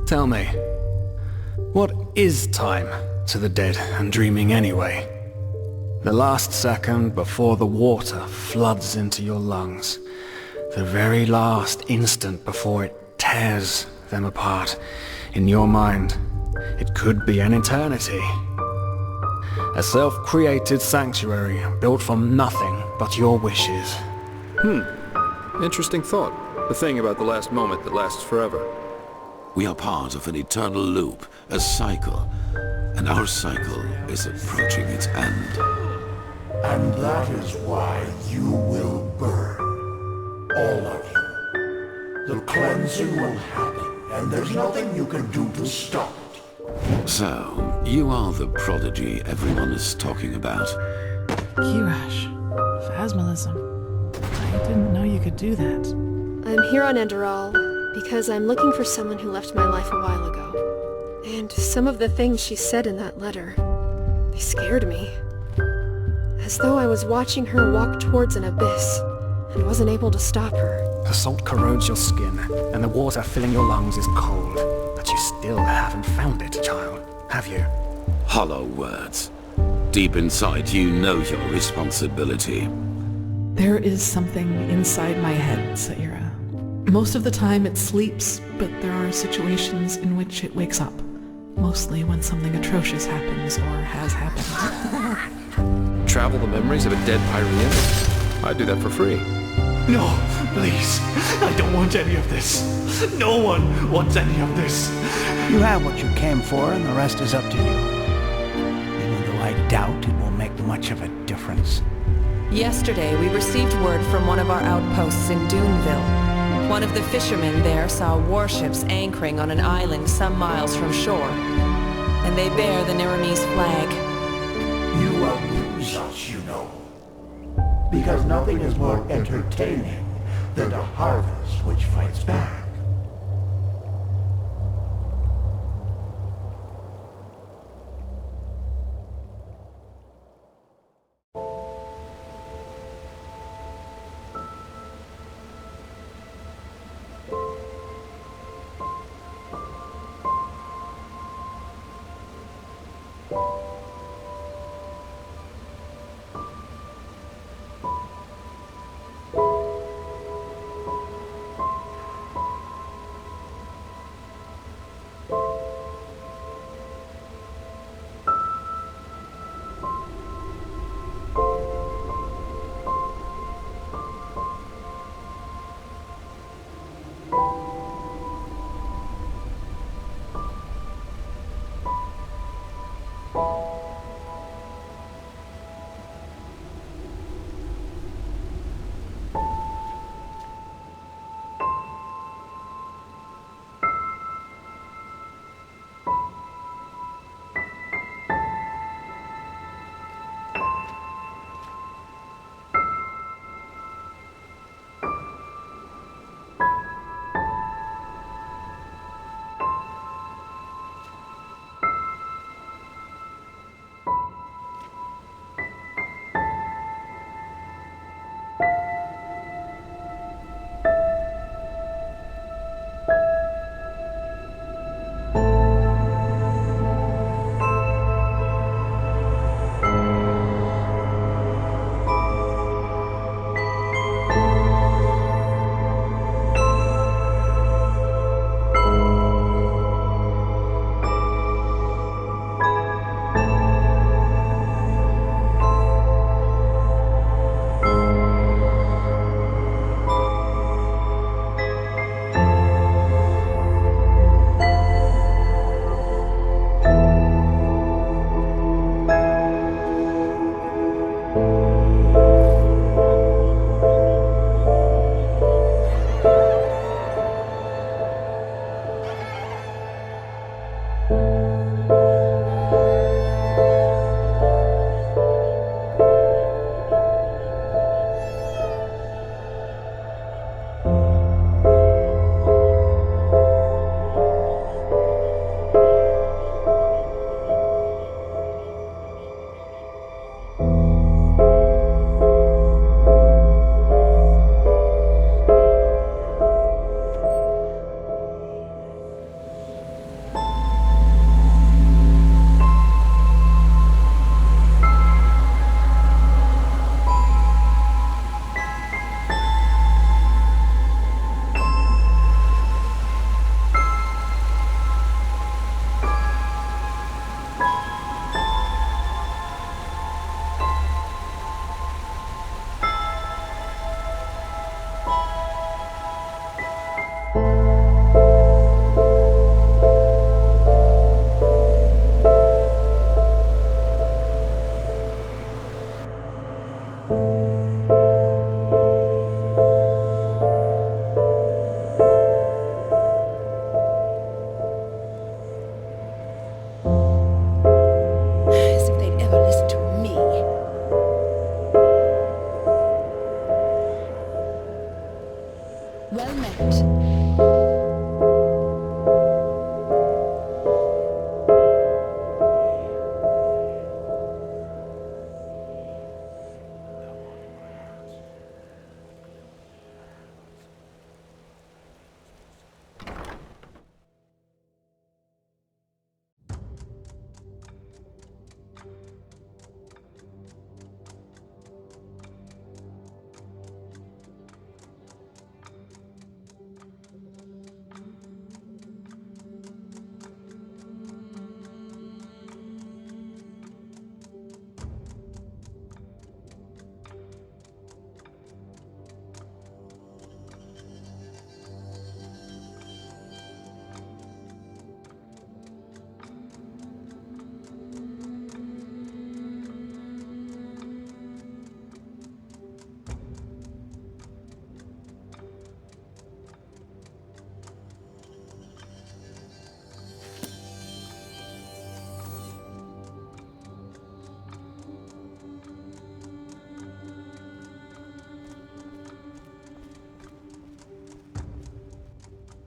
Tell me, what is time to the dead and dreaming anyway? The last second before the water floods into your lungs. The very last instant before it tears them apart. In your mind, it could be an eternity. A self-created sanctuary built from nothing but your wishes. Interesting thought. The thing about the last moment that lasts forever. We are part of an eternal loop, a cycle, and our cycle is approaching its end. And that is why you will burn. All of you. The cleansing will happen, and there's nothing you can do to stop it. So, you are the prodigy everyone is talking about. Kirash. Phasmalism. I didn't know you could do that. I'm here on Enderal because I'm looking for someone who left my life a while ago. And some of the things she said in that letter, they scared me. As though I was watching her walk towards an abyss, and wasn't able to stop her. The salt corrodes your skin, and the water filling your lungs is cold. But you still haven't found it, child, have you? Hollow words. Deep inside, you know your responsibility. There is something inside my head, Saira. Most of the time it sleeps, but there are situations in which it wakes up. Mostly when something atrocious happens or has happened. Travel the memories of a dead Pyrean? I'd do that for free. No, please. I don't want any of this. No one wants any of this. You have what you came for, and the rest is up to you. Even though I doubt it will make much of a difference. Yesterday, we received word from one of our outposts in Duneville. One of the fishermen there saw warships anchoring on an island some miles from shore. And they bear the Ceremonies flag. You amuse us, you know. Because nothing is more entertaining than a harvest which fights back.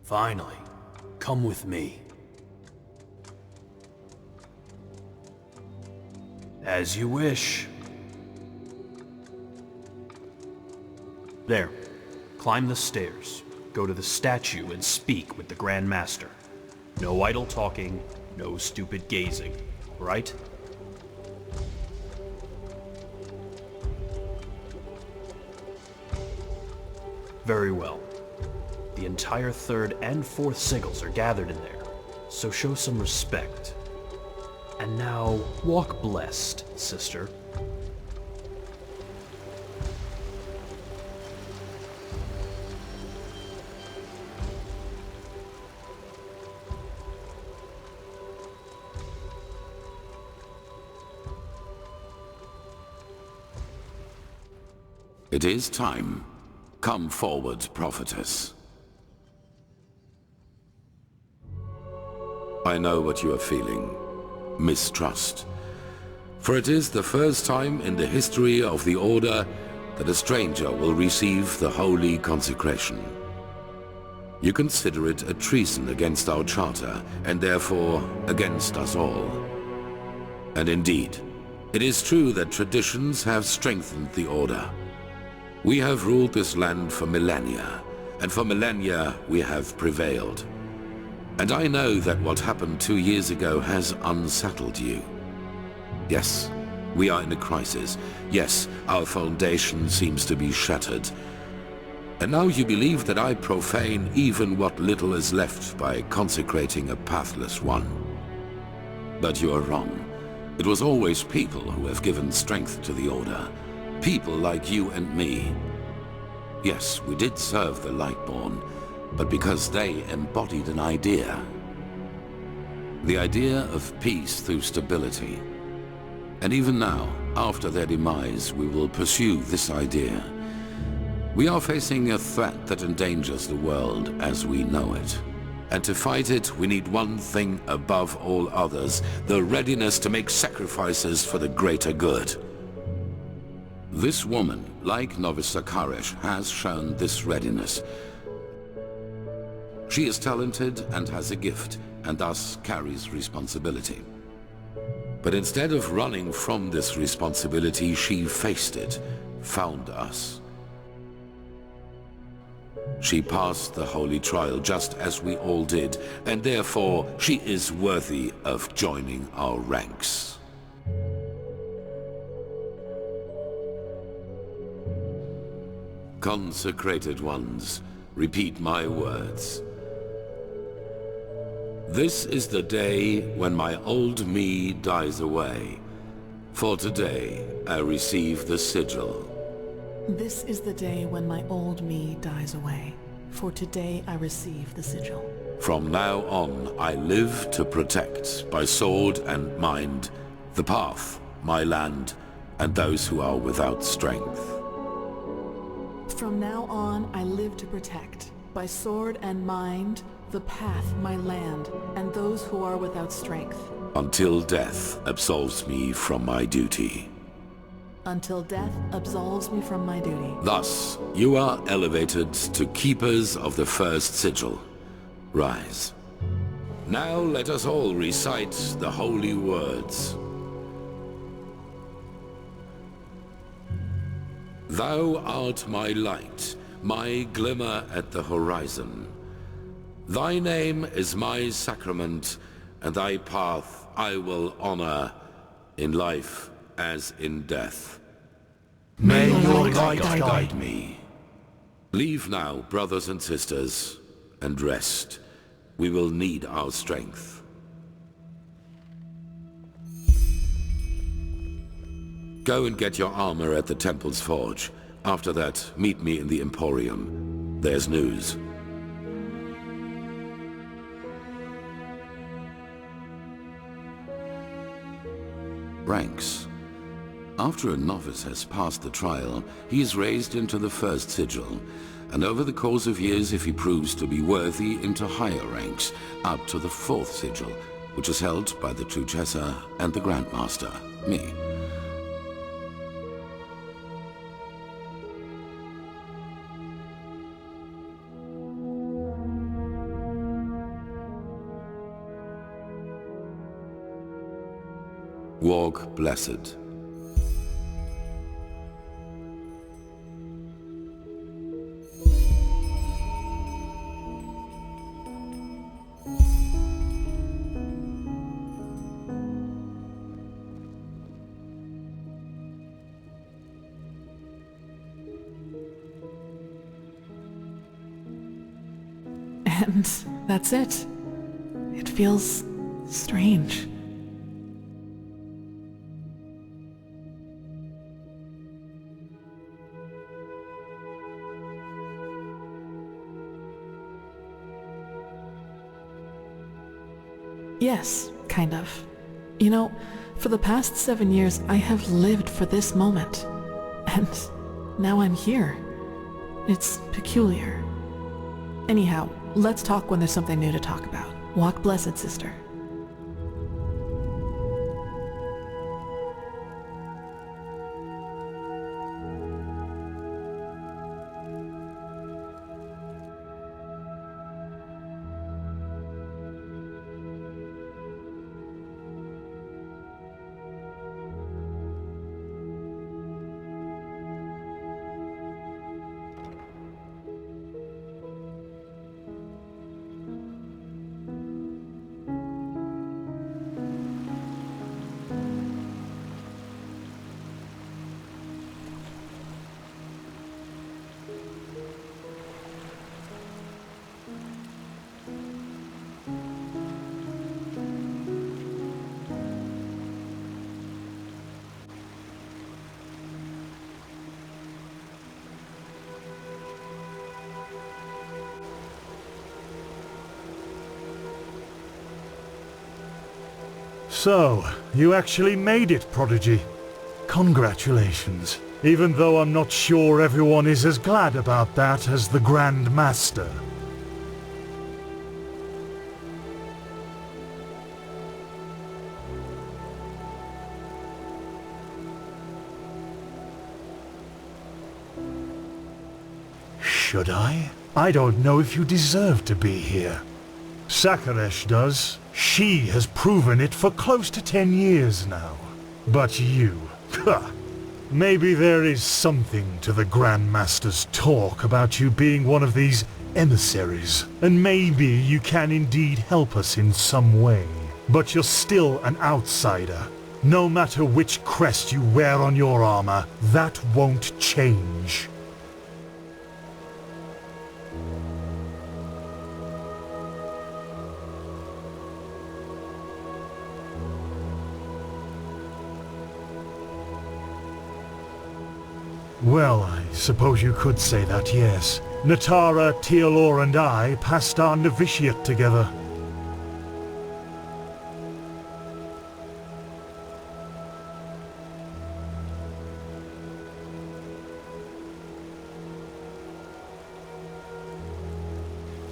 Finally, come with me. As you wish. There. Climb the stairs. Go to the statue and speak with the Grand Master. No idle talking, no stupid gazing, right? Very well. The entire third and fourth sigils are gathered in there, so show some respect. And now, walk blessed, sister. It is time. Come forward, prophetess. I know what you are feeling. Mistrust. For it is the first time in the history of the Order that a stranger will receive the holy consecration. You consider it a treason against our charter, and therefore against us all. And indeed, it is true that traditions have strengthened the Order. We have ruled this land for millennia, and for millennia we have prevailed. And I know that what happened 2 years ago has unsettled you. Yes, we are in a crisis. Yes, our foundation seems to be shattered. And now you believe that I profane even what little is left by consecrating a pathless one. But you are wrong. It was always people who have given strength to the Order. People like you and me. Yes, we did serve the Lightborn, but because they embodied an idea. The idea of peace through stability. And even now, after their demise, we will pursue this idea. We are facing a threat that endangers the world as we know it. And to fight it, we need one thing above all others, the readiness to make sacrifices for the greater good. This woman, like Novice Sakaresh, has shown this readiness. She is talented and has a gift, and thus carries responsibility. But instead of running from this responsibility, she faced it, found us. She passed the holy trial just as we all did, and therefore she is worthy of joining our ranks. Consecrated ones, repeat my words. This is the day when my old me dies away. For today, I receive the sigil. This is the day when my old me dies away. For today I receive the sigil. From now on, I live to protect, by sword and mind, the path, my land, and those who are without strength. From now on, I live to protect, by sword and mind, the path, my land, and those who are without strength. Until death absolves me from my duty. Until death absolves me from my duty. Thus, you are elevated to keepers of the first sigil. Rise. Now let us all recite the holy words. Thou art my light, my glimmer at the horizon. Thy name is my sacrament, and thy path I will honor, in life as in death. May your light light guide me. Leave now, brothers and sisters, and rest. We will need our strength. Go and get your armor at the temple's forge. After that, meet me in the Emporium. There's news. Ranks. After a novice has passed the trial, he is raised into the first sigil, and over the course of years, if he proves to be worthy, into higher ranks, up to the fourth sigil, which is held by the Truchessa and the Grandmaster, me. Walk blessed. And that's it. It feels strange. Yes, kind of. You know, for the past 7 years, I have lived for this moment. And now I'm here. It's peculiar. Anyhow, let's talk when there's something new to talk about. Walk blessed, sister. So, you actually made it, Prodigy. Congratulations. Even though I'm not sure everyone is as glad about that as the Grand Master. Should I? I don't know if you deserve to be here. Sakaresh does. She has proven it for close to 10 years now. But you... Maybe there is something to the Grand Master's talk about you being one of these emissaries. And maybe you can indeed help us in some way. But you're still an outsider. No matter which crest you wear on your armor, that won't change. Well, I suppose you could say that, yes. Natara, Tealor and I passed our novitiate together.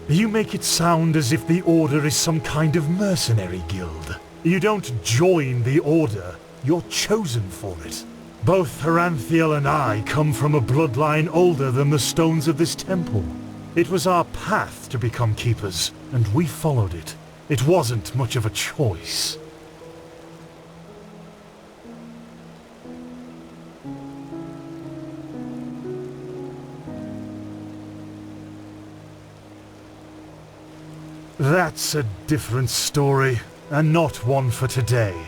You make it sound as if the Order is some kind of mercenary guild. You don't join the Order, you're chosen for it. Both Heranthiel and I come from a bloodline older than the stones of this temple. It was our path to become keepers, and we followed it. It wasn't much of a choice. That's a different story, and not one for today.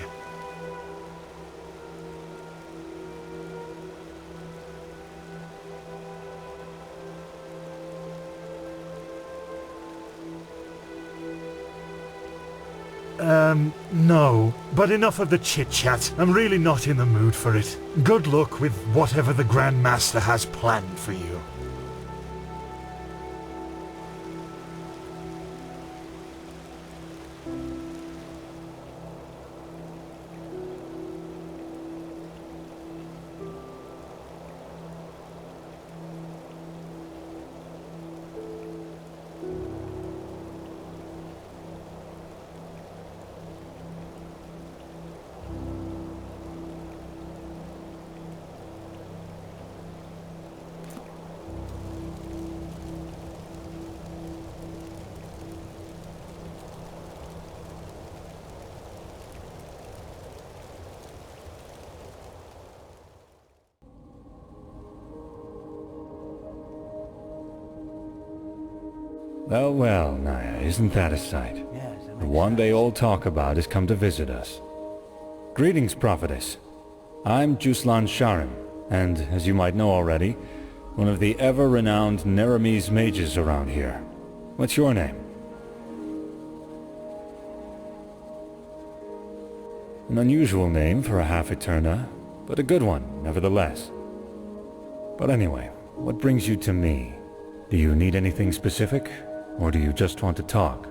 No. But enough of the chit-chat. I'm really not in the mood for it. Good luck with whatever the Grand Master has planned for you. Well, well, Naya, isn't that a sight? Yes, The one they all talk about has come to visit us. Greetings, prophetess. I'm Yuslan Sharim, and, as you might know already, one of the ever-renowned Ceremonies mages around here. What's your name? An unusual name for a half-Eterna, but a good one, nevertheless. But anyway, what brings you to me? Do you need anything specific, or do you just want to talk?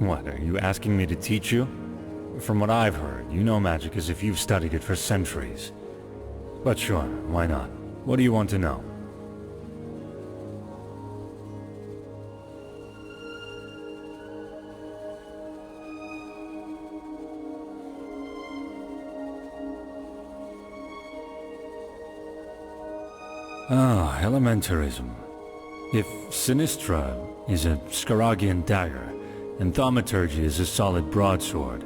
What, are you asking me to teach you? From what I've heard, you know magic as if you've studied it for centuries. But sure, why not? What do you want to know? Ah, elementarism. If Sinistra is a Scaragian dagger, and thaumaturgy is a solid broadsword,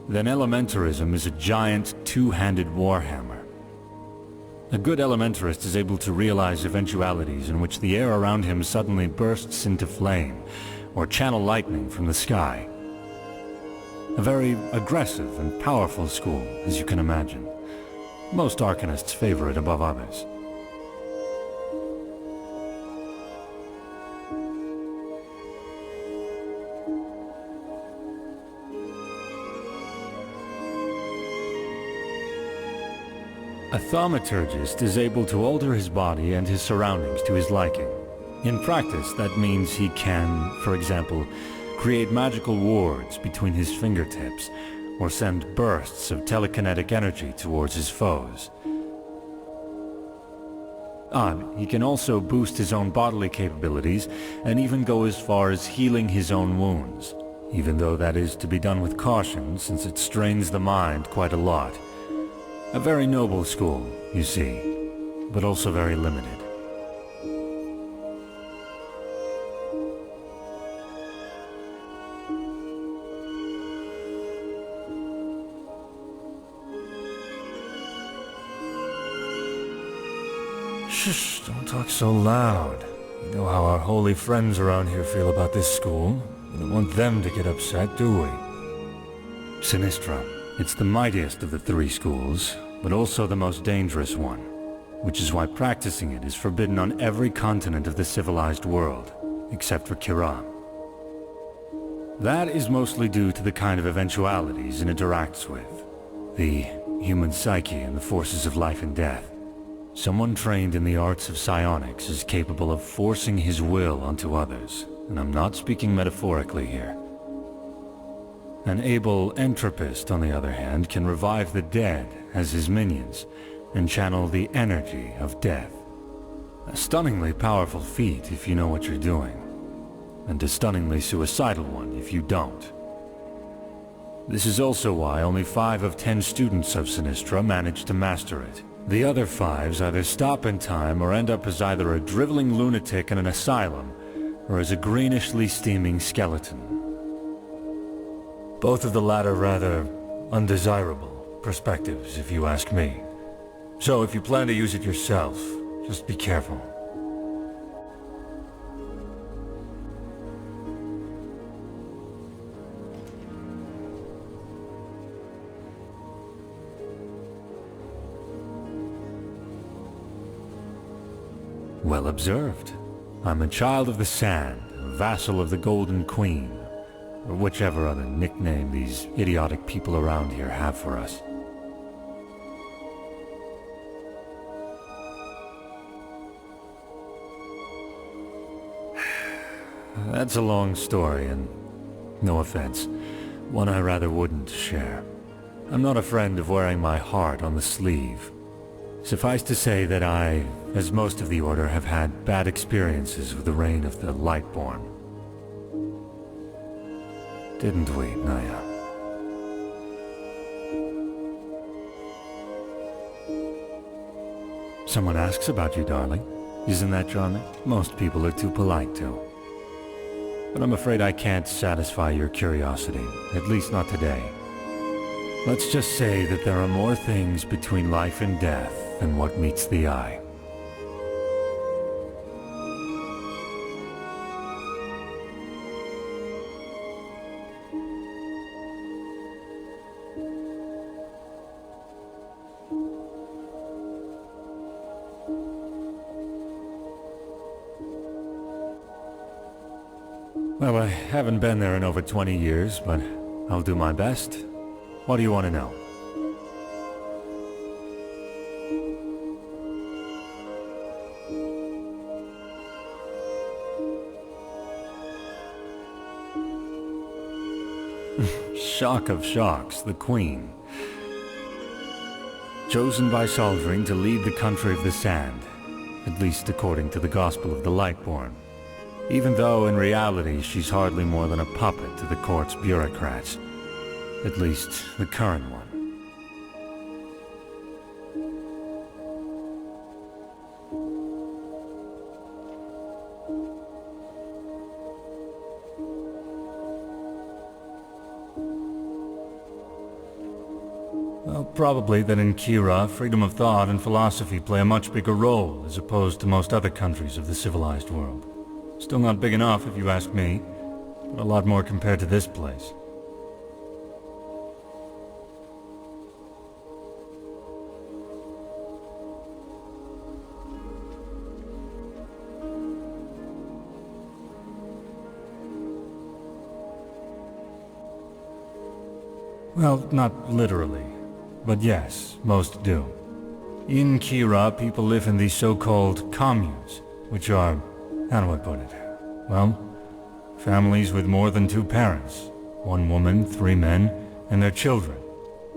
then elementarism is a giant, two-handed warhammer. A good elementarist is able to realize eventualities in which the air around him suddenly bursts into flame, or channel lightning from the sky. A very aggressive and powerful school, as you can imagine. Most arcanists favor it above others. A thaumaturgist is able to alter his body and his surroundings to his liking. In practice, that means he can, for example, create magical wards between his fingertips, or send bursts of telekinetic energy towards his foes. He can also boost his own bodily capabilities, and even go as far as healing his own wounds, even though that is to be done with caution, since it strains the mind quite a lot. A very noble school, you see, but also very limited. Shh, don't talk so loud. You know how our holy friends around here feel about this school. We don't want them to get upset, do we? Sinistra. It's the mightiest of the three schools, but also the most dangerous one, which is why practicing it is forbidden on every continent of the civilized world, except for Kiran. That is mostly due to the kind of eventualities it interacts with, the human psyche and the forces of life and death. Someone trained in the arts of psionics is capable of forcing his will onto others, and I'm not speaking metaphorically here. An able entropist, on the other hand, can revive the dead as his minions, and channel the energy of death. A stunningly powerful feat if you know what you're doing, and a stunningly suicidal one if you don't. This is also why only 5 of 10 students of Sinistra manage to master it. The other 5s either stop in time or end up as either a driveling lunatic in an asylum, or as a greenishly steaming skeleton. Both of the latter rather undesirable perspectives, if you ask me. So if you plan to use it yourself, just be careful. Well observed. I'm a child of the sand, a vassal of the Golden Queen, or whichever other nickname these idiotic people around here have for us. That's a long story, and no offense, one I rather wouldn't share. I'm not a friend of wearing my heart on the sleeve. Suffice to say that I, as most of the Order, have had bad experiences with the reign of the Lightborn. Didn't we, Naya? Someone asks about you, darling. Isn't that charming? Most people are too polite to. but I'm afraid I can't satisfy your curiosity, at least not today. Let's just say that there are more things between life and death than what meets the eye. Well, I haven't been there in over 20 years, but I'll do my best. What do you want to know? Shock of shocks, the Queen. Chosen by Saldring to lead the country of the Sand, at least according to the Gospel of the Lightborn. Even though in reality she's hardly more than a puppet to the court's bureaucrats. At least the current one. Well, probably that in Kira, freedom of thought and philosophy play a much bigger role as opposed to most other countries of the civilized world. Still not big enough, if you ask me, but a lot more compared to this place. Well, not literally, but yes, most do. In Kira, people live in these so-called communes, which are, how do I put it? Well, families with more than 2 parents. 1 woman, 3 men, and their children.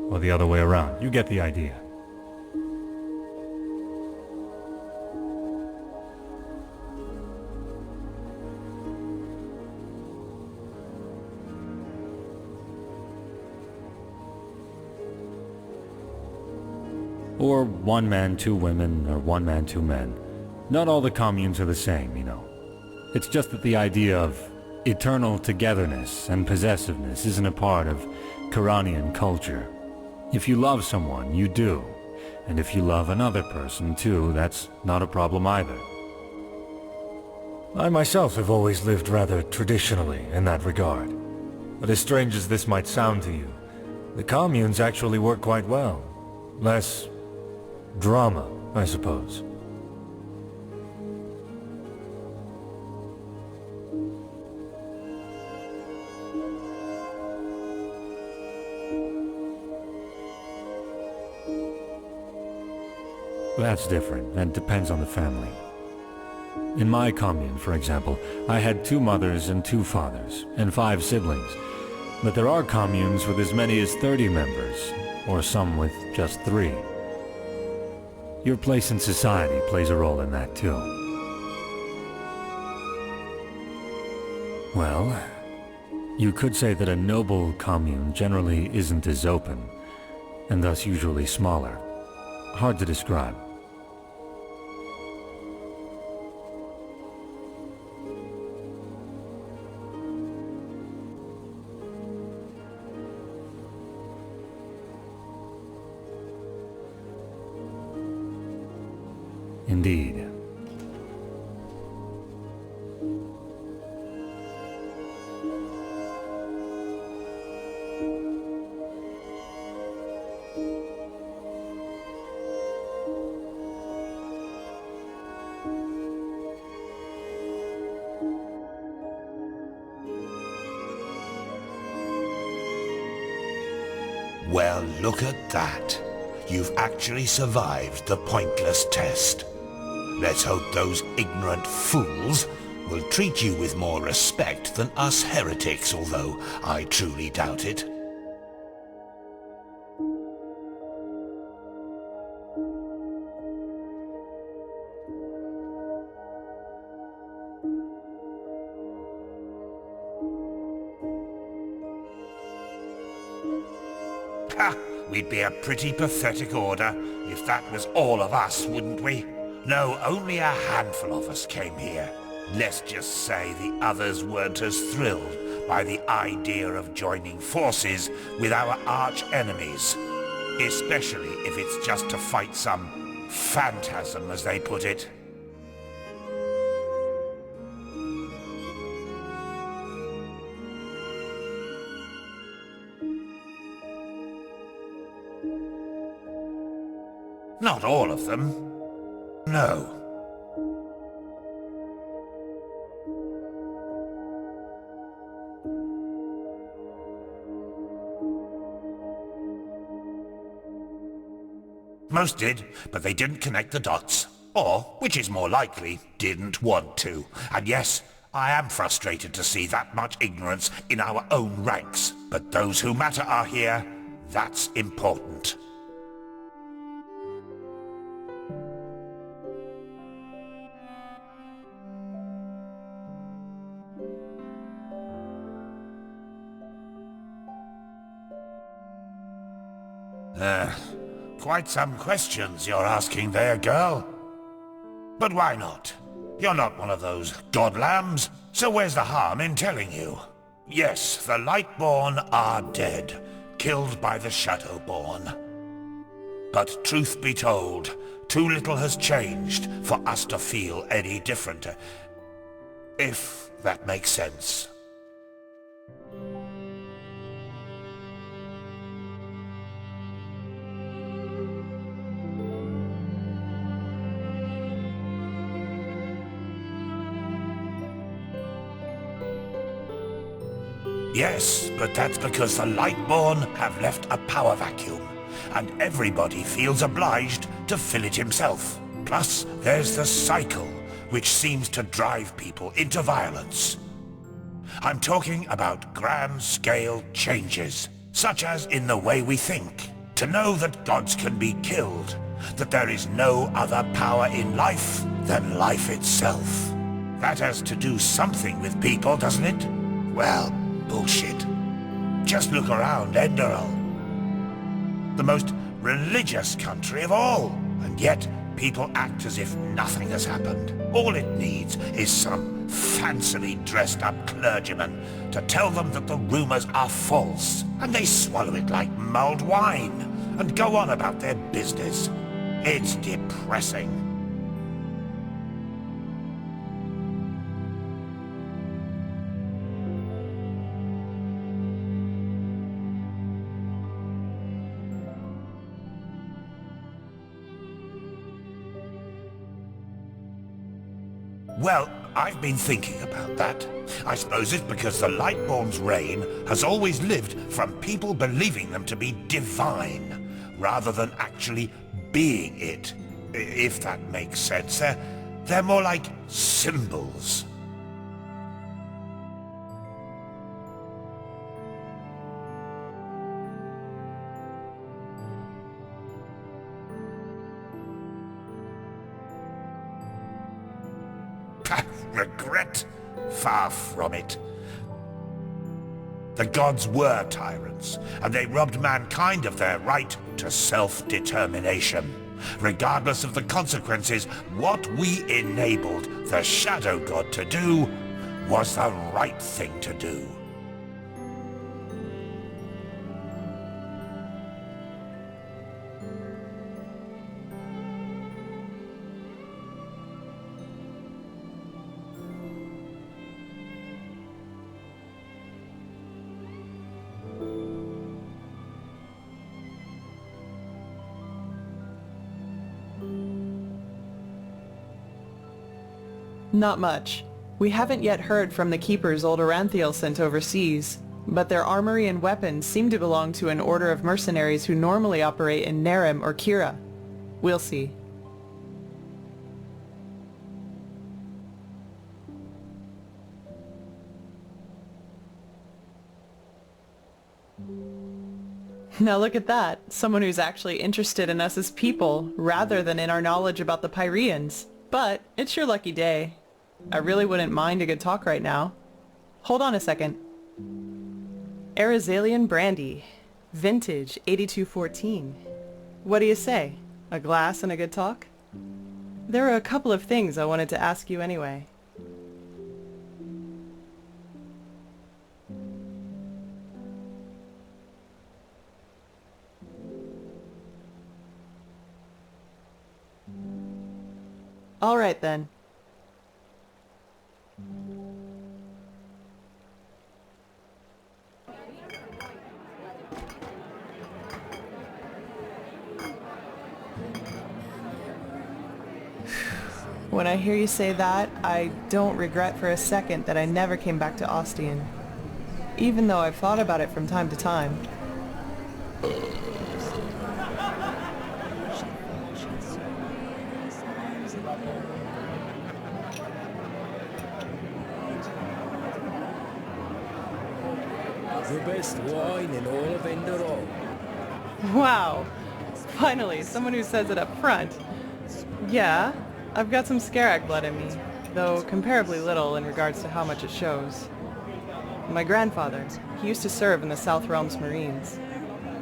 Or the other way around. You get the idea. Or 1 man, 2 women, or 1 man, 2 men. Not all the communes are the same, you know. It's just that the idea of eternal togetherness and possessiveness isn't a part of Khuranian culture. If you love someone, you do. And if you love another person too, that's not a problem either. I myself have always lived rather traditionally in that regard. But as strange as this might sound to you, the communes actually work quite well. Less drama, I suppose. That's different, and depends on the family. In my commune, for example, I had 2 mothers and 2 fathers, and 5 siblings. But there are communes with as many as 30 members, or some with just 3. Your place in society plays a role in that too. Well, you could say that a noble commune generally isn't as open, and thus usually smaller. Hard to describe. Indeed. Well, look at that. You've actually survived the pointless test. Let's hope those ignorant fools will treat you with more respect than us heretics, although I truly doubt it. Ha! We'd be a pretty pathetic order if that was all of us, wouldn't we? No, only a handful of us came here. Let's just say the others weren't as thrilled by the idea of joining forces with our arch-enemies. Especially if it's just to fight some phantasm, as they put it. Not all of them. No. Most did, but they didn't connect the dots. Or, which is more likely, didn't want to. And yes, I am frustrated to see that much ignorance in our own ranks. But those who matter are here. That's important. Quite some questions you're asking there, girl. But why not? You're not one of those god lambs, so where's the harm in telling you? Yes, the Lightborn are dead, killed by the Shadowborn. But truth be told, too little has changed for us to feel any different. If that makes sense. Yes, but that's because the Lightborn have left a power vacuum, and everybody feels obliged to fill it himself. Plus, there's the cycle, which seems to drive people into violence. I'm talking about grand-scale changes, such as in the way we think. To know that gods can be killed, that there is no other power in life than life itself. That has to do something with people, doesn't it? Well, bullshit. Just look around Enderal. The most religious country of all. And yet, people act as if nothing has happened. All it needs is some fancily dressed up clergyman to tell them that the rumors are false. And they swallow it like mulled wine and go on about their business. It's depressing. Well, I've been thinking about that. I suppose it's because the Lightborn's reign has always lived from people believing them to be divine, rather than actually being it. If that makes sense. They're more like symbols. Regret? Far from it. The gods were tyrants, and they robbed mankind of their right to self-determination. Regardless of the consequences, what we enabled the Shadow God to do was the right thing to do. Not much. We haven't yet heard from the keepers old Aranthiel sent overseas, but their armory and weapons seem to belong to an order of mercenaries who normally operate in Nerem or Kira. We'll see. Now look at that. Someone who's actually interested in us as people, rather than in our knowledge about the Pyreans. But it's your lucky day. I really wouldn't mind a good talk right now. Hold on a second. Arizalian Brandy. Vintage 8214. What do you say? A glass and a good talk? There are a couple of things I wanted to ask you anyway. All right then. When I hear you say that, I don't regret for a second that I never came back to Ostian. Even though I've thought about it from time to time. The best wine in all of Enderal. Wow! Finally, someone who says it up front. Yeah, I've got some Scarag blood in me, though comparably little in regards to how much it shows. My grandfather, he used to serve in the South Realms Marines,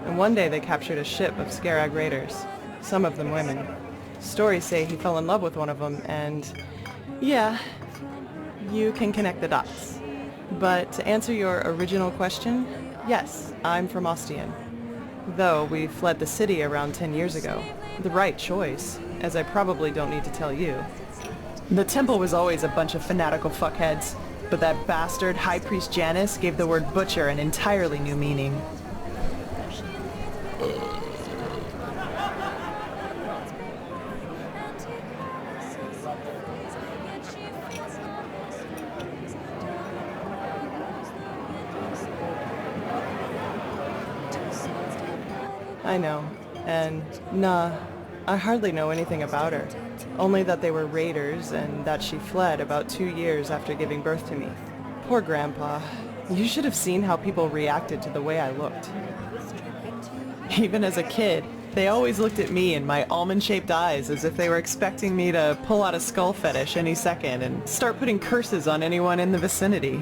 and one day they captured a ship of Scarag raiders, some of them women. Stories say he fell in love with one of them, and yeah, you can connect the dots. But to answer your original question, yes, I'm from Ostian. Though we fled the city around 10 years ago. The right choice, as I probably don't need to tell you. The temple was always a bunch of fanatical fuckheads, but that bastard High Priest Janus gave the word butcher an entirely new meaning. I know, and nah, I hardly know anything about her. Only that they were raiders and that she fled about 2 years after giving birth to me. Poor Grandpa. You should have seen how people reacted to the way I looked. Even as a kid, they always looked at me and my almond-shaped eyes as if they were expecting me to pull out a skull fetish any second and start putting curses on anyone in the vicinity.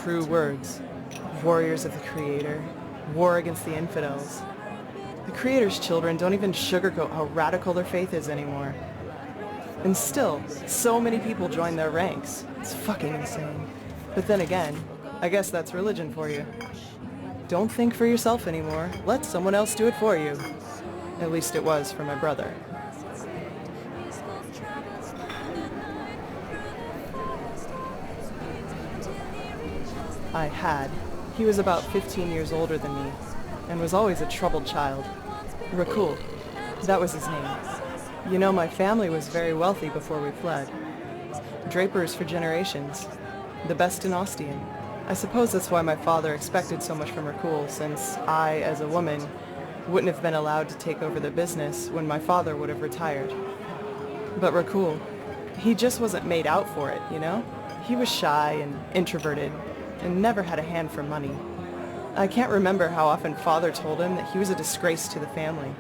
True words. Warriors of the Creator. War against the infidels. The Creator's children don't even sugarcoat how radical their faith is anymore. And still, so many people join their ranks. It's fucking insane. But then again, I guess that's religion for you. Don't think for yourself anymore. Let someone else do it for you. At least it was for my brother. I had. He was about 15 years older than me, and was always a troubled child. Rakul. That was his name. You know, my family was very wealthy before we fled. Drapers for generations. The best in Ostian. I suppose that's why my father expected so much from Rakul, since I, as a woman, wouldn't have been allowed to take over the business when my father would have retired. But Rakul, he just wasn't made out for it, you know? He was shy and introverted, and never had a hand for money. I can't remember how often Father told him that he was a disgrace to the family.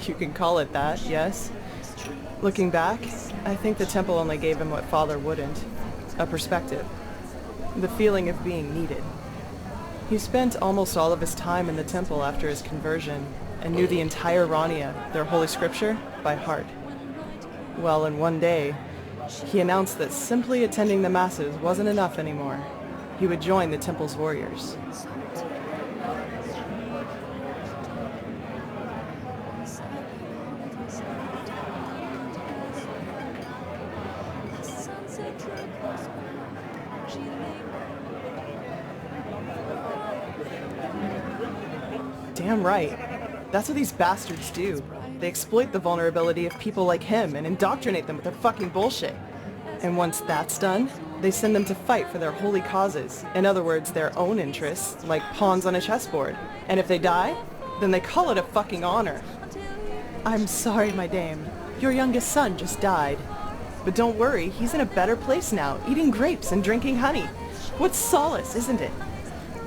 You can call it that, yes. Looking back, I think the temple only gave him what Father wouldn't. A perspective. The feeling of being needed. He spent almost all of his time in the temple after his conversion, and knew the entire Rania, their holy scripture, by heart. Well, in one day, he announced that simply attending the masses wasn't enough anymore. He would join the temple's warriors. Damn right. That's what these bastards do. They exploit the vulnerability of people like him and indoctrinate them with their fucking bullshit. And once that's done, they send them to fight for their holy causes. In other words, their own interests, like pawns on a chessboard. And if they die, then they call it a fucking honor. I'm sorry, my dame. Your youngest son just died. But don't worry, he's in a better place now, eating grapes and drinking honey. What solace, isn't it?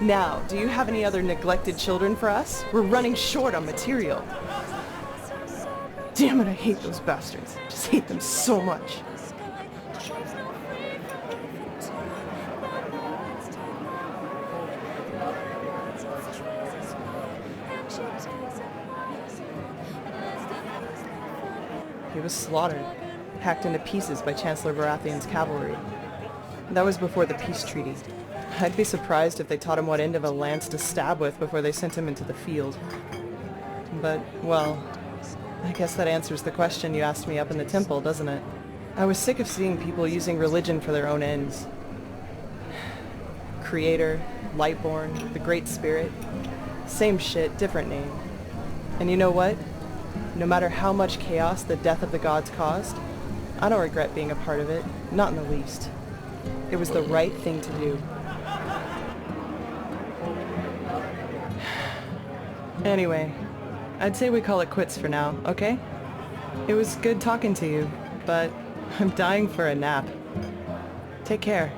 Now, do you have any other neglected children for us? We're running short on material. Damn it, I hate those bastards. Just hate them so much. He was slaughtered, hacked into pieces by Chancellor Baratheon's cavalry. That was before the peace treaty. I'd be surprised if they taught him what end of a lance to stab with before they sent him into the field. But, well, I guess that answers the question you asked me up in the temple, doesn't it? I was sick of seeing people using religion for their own ends. Creator, Lightborn, the Great Spirit. Same shit, different name. And you know what? No matter how much chaos the death of the gods caused, I don't regret being a part of it, not in the least. It was the right thing to do. Anyway, I'd say we call it quits for now, okay? It was good talking to you, but I'm dying for a nap. Take care.